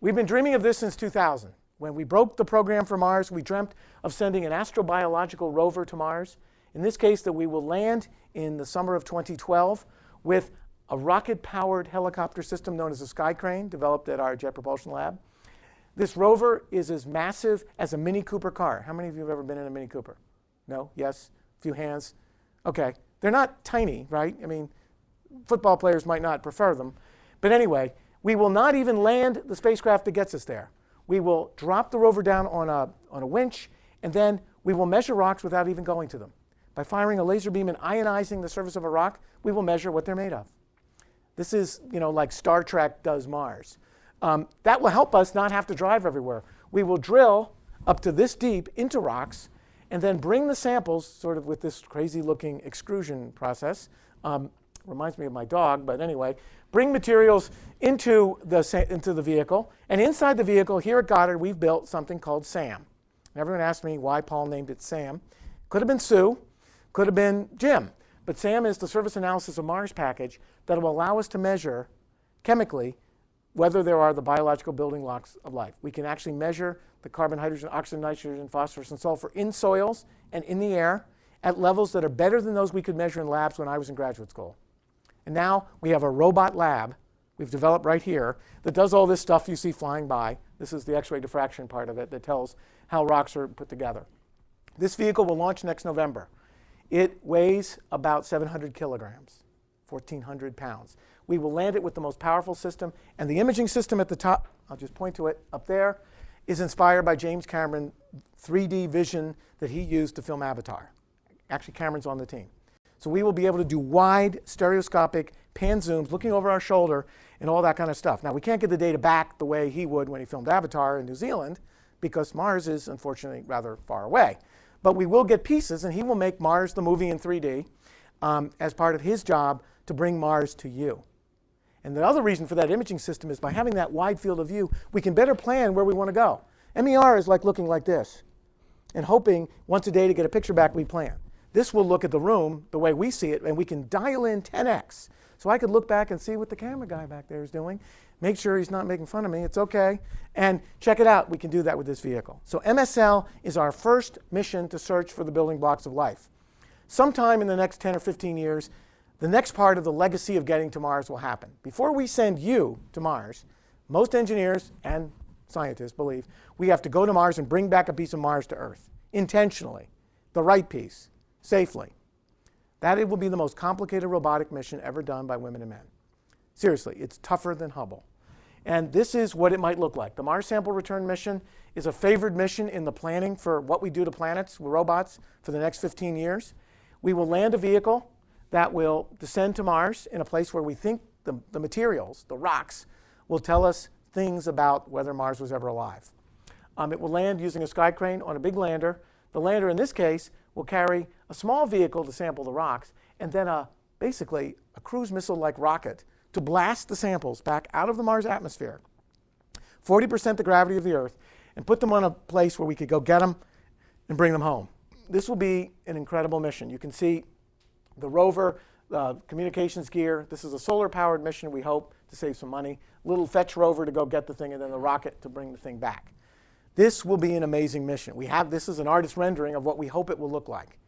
We've been dreaming of this since 2000. When we broke the program for Mars, we dreamt of sending an astrobiological rover to Mars. In this case, that we will land in the summer of 2012 with a rocket-powered helicopter system known as a Sky Crane, developed at our Jet Propulsion Lab. This rover is as massive as a Mini Cooper car. How many of you have ever been in a Mini Cooper? No? Yes? A few hands? Okay. They're not tiny, right? I mean, football players might not prefer them. But anyway, we will not even land the spacecraft that gets us there. We will drop the rover down on a winch, and then we will measure rocks without even going to them. By firing a laser beam and ionizing the surface of a rock, we will measure what they're made of. This is, like Star Trek does Mars. That will help us not have to drive everywhere. We will drill up to this deep into rocks and then bring the samples, sort of with this crazy-looking extrusion process. Reminds me of my dog, but anyway, bring materials into the vehicle. And inside the vehicle, here at Goddard, we've built something called SAM. And everyone asked me why Paul named it SAM. Could have been Sue, could have been Jim. But SAM is the Surface Analysis of Mars package that will allow us to measure chemically whether there are the biological building blocks of life. We can actually measure the carbon, hydrogen, oxygen, nitrogen, phosphorus, and sulfur in soils and in the air at levels that are better than those we could measure in labs when I was in graduate school. And now we have a robot lab we've developed right here that does all this stuff you see flying by. This is the X-ray diffraction part of it that tells how rocks are put together. This vehicle will launch next November. It weighs about 700 kilograms, 1,400 pounds. We will land it with the most powerful system, and the imaging system at the top, I'll just point to it up there, is inspired by James Cameron's 3D vision that he used to film Avatar. Actually, Cameron's on the team. So we will be able to do wide, stereoscopic pan zooms, looking over our shoulder, and all that kind of stuff. Now, we can't get the data back the way he would when he filmed Avatar in New Zealand, because Mars is, unfortunately, rather far away. But we will get pieces, and he will make Mars the movie in 3D as part of his job to bring Mars to you. And the other reason for that imaging system is by having that wide field of view, we can better plan where we want to go. MER is like looking like this and hoping once a day to get a picture back we plan. This will look at the room the way we see it, and we can dial in 10x. So I could look back and see what the camera guy back there is doing, make sure he's not making fun of me, it's okay, and check it out. We can do that with this vehicle. So MSL is our first mission to search for the building blocks of life. Sometime in the next 10 or 15 years, the next part of the legacy of getting to Mars will happen. Before we send you to Mars, most engineers and scientists believe we have to go to Mars and bring back a piece of Mars to Earth, intentionally, the right piece, safely. That it will be the most complicated robotic mission ever done by women and men. Seriously, it's tougher than Hubble. And this is what it might look like. The Mars Sample Return mission is a favored mission in the planning for what we do to planets with robots for the next 15 years. We will land a vehicle that will descend to Mars in a place where we think the materials, the rocks, will tell us things about whether Mars was ever alive. It will land using a Sky Crane on a big lander. The lander, in this case, will carry a small vehicle to sample the rocks, and then basically a cruise missile-like rocket to blast the samples back out of the Mars atmosphere, 40% the gravity of the Earth, and put them on a place where we could go get them and bring them home. This will be an incredible mission. You can see the rover, communications gear. This is a solar-powered mission, we hope, to save some money. Little fetch rover to go get the thing, and then the rocket to bring the thing back. This will be an amazing mission. This is an artist rendering of what we hope it will look like.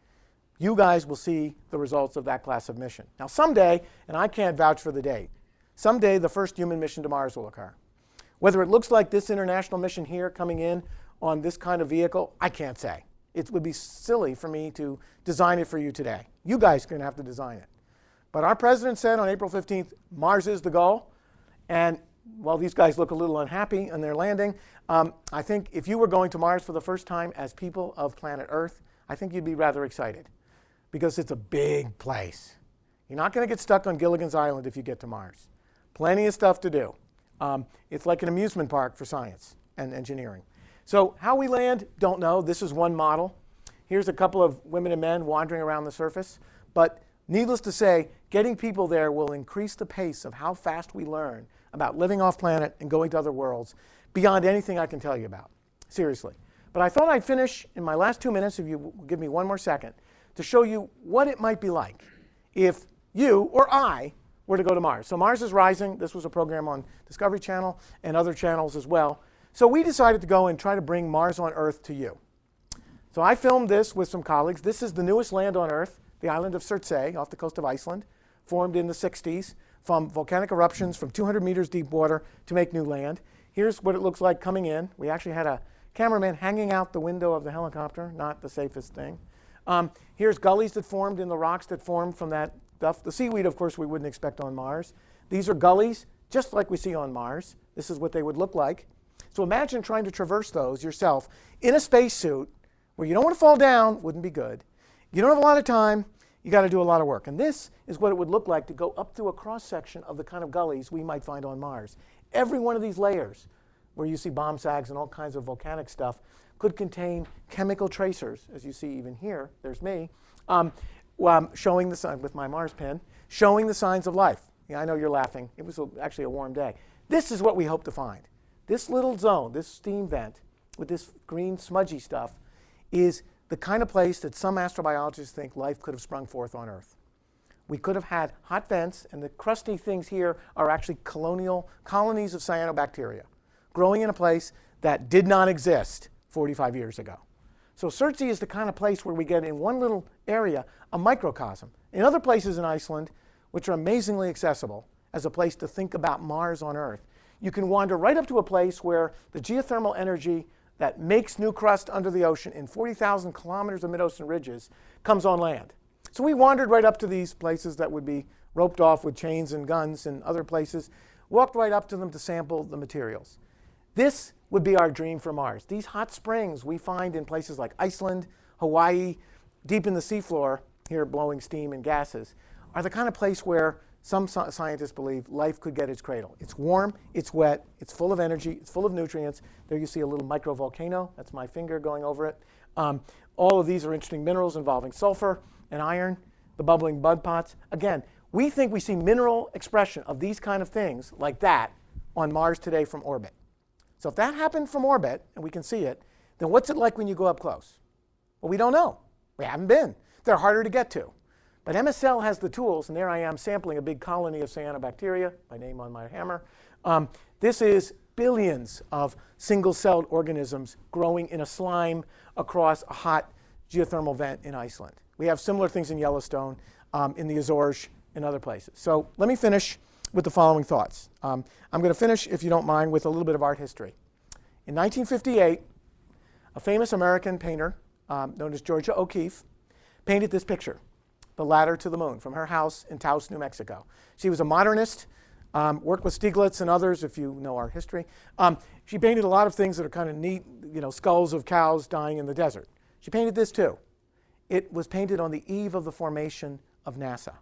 You guys will see the results of that class of mission. Now someday, and I can't vouch for the date, someday the first human mission to Mars will occur. Whether it looks like this international mission here coming in on this kind of vehicle, I can't say. It would be silly for me to design it for you today. You guys are going to have to design it. But our president said on April 15th, Mars is the goal. And while these guys look a little unhappy in their landing, I think if you were going to Mars for the first time as people of planet Earth, I think you'd be rather excited because it's a big place. You're not going to get stuck on Gilligan's Island if you get to Mars. Plenty of stuff to do. It's like an amusement park for science and engineering. So how we land, don't know. This is one model. Here's a couple of women and men wandering around the surface. But needless to say, getting people there will increase the pace of how fast we learn about living off planet and going to other worlds beyond anything I can tell you about. Seriously. But I thought I'd finish in my last 2 minutes, if you will give me one more second, to show you what it might be like if you or I were to go to Mars. So Mars is Rising. This was a program on Discovery Channel and other channels as well. So we decided to go and try to bring Mars on Earth to you. So I filmed this with some colleagues. This is the newest land on Earth, the island of Surtsey off the coast of Iceland, formed in the 60s from volcanic eruptions from 200 meters deep water to make new land. Here's what it looks like coming in. We actually had a cameraman hanging out the window of the helicopter, not the safest thing. Here's gullies that formed in the rocks that formed from that stuff. The seaweed, of course, we wouldn't expect on Mars. These are gullies, just like we see on Mars. This is what they would look like. So imagine trying to traverse those yourself in a spacesuit where you don't want to fall down, wouldn't be good. You don't have a lot of time, you got to do a lot of work. And this is what it would look like to go up through a cross-section of the kind of gullies we might find on Mars. Every one of these layers, where you see bomb sags and all kinds of volcanic stuff, could contain chemical tracers, as you see even here. There's me, showing the sign with my Mars pen, showing the signs of life. Yeah, I know you're laughing. It was actually a warm day. This is what we hope to find. This little zone, this steam vent with this green smudgy stuff, is the kind of place that some astrobiologists think life could have sprung forth on Earth. We could have had hot vents, and the crusty things here are actually colonies of cyanobacteria growing in a place that did not exist 45 years ago. So Surtsey is the kind of place where we get in one little area a microcosm. In other places in Iceland, which are amazingly accessible as a place to think about Mars on Earth, you can wander right up to a place where the geothermal energy that makes new crust under the ocean in 40,000 kilometers of mid-ocean ridges comes on land. So we wandered right up to these places that would be roped off with chains and guns and other places, walked right up to them to sample the materials. This would be our dream for Mars. These hot springs we find in places like Iceland, Hawaii, deep in the seafloor, here blowing steam and gases, are the kind of place where some scientists believe life could get its cradle. It's warm, it's wet, it's full of energy, it's full of nutrients. There you see a little microvolcano. That's my finger going over it. All of these are interesting minerals involving sulfur and iron, the bubbling mud pots. Again, we think we see mineral expression of these kind of things like that on Mars today from orbit. So if that happened from orbit, and we can see it, then what's it like when you go up close? Well, we don't know. We haven't been. They're harder to get to. But MSL has the tools, and there I am sampling a big colony of cyanobacteria, my name on my hammer. This is billions of single-celled organisms growing in a slime across a hot geothermal vent in Iceland. We have similar things in Yellowstone, in the Azores, and other places. So let me finish with the following thoughts. I'm going to finish, if you don't mind, with a little bit of art history. In 1958, a famous American painter known as Georgia O'Keeffe painted this picture, The Ladder to the Moon, from her house in Taos, New Mexico. She was a modernist, worked with Stieglitz and others, if you know our history. She painted a lot of things that are kind of neat, skulls of cows dying in the desert. She painted this too. It was painted on the eve of the formation of NASA.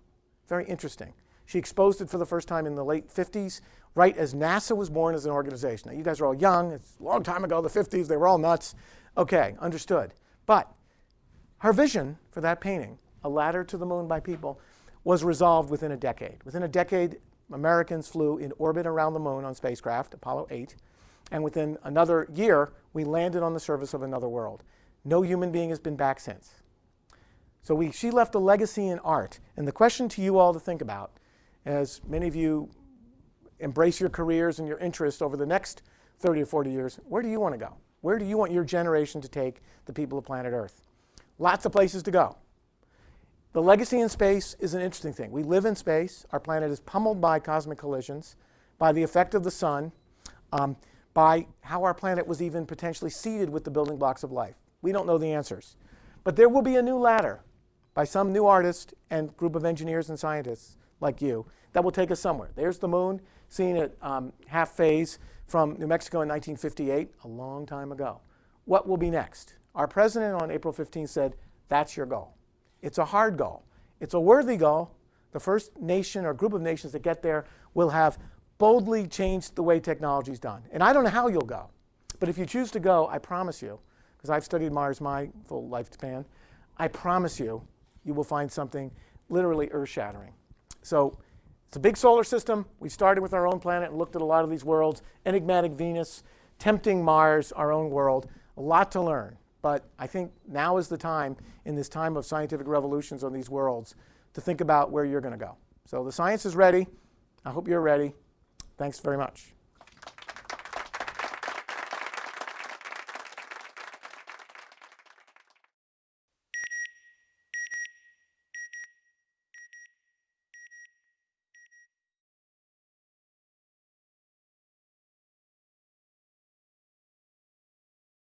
Very interesting. She exposed it for the first time in the late 50s, right as NASA was born as an organization. Now, you guys are all young. It's a long time ago, the 50s. They were all nuts. Okay, understood. But her vision for that painting, A Ladder to the Moon by People, was resolved within a decade. Within a decade, Americans flew in orbit around the moon on spacecraft, Apollo 8. And within another year, we landed on the surface of another world. No human being has been back since. So she left a legacy in art. And the question to you all to think about, as many of you embrace your careers and your interests over the next 30 or 40 years, where do you want to go? Where do you want your generation to take the people of planet Earth? Lots of places to go. The legacy in space is an interesting thing. We live in space. Our planet is pummeled by cosmic collisions, by the effect of the sun, by how our planet was even potentially seeded with the building blocks of life. We don't know the answers. But there will be a new ladder by some new artist and group of engineers and scientists like you that will take us somewhere. There's the moon, seen at half phase from New Mexico in 1958, a long time ago. What will be next? Our president on April 15th said, That's your goal. It's a hard goal. It's a worthy goal. The first nation or group of nations that get there will have boldly changed the way technology is done. And I don't know how you'll go. But if you choose to go, I promise you, because I've studied Mars my full lifespan, I promise you, you will find something literally earth-shattering. So it's a big solar system. We started with our own planet and looked at a lot of these worlds. Enigmatic Venus, tempting Mars, our own world. A lot to learn. But I think now is the time, in this time of scientific revolutions on these worlds, to think about where you're going to go. So the science is ready. I hope you're ready. Thanks very much.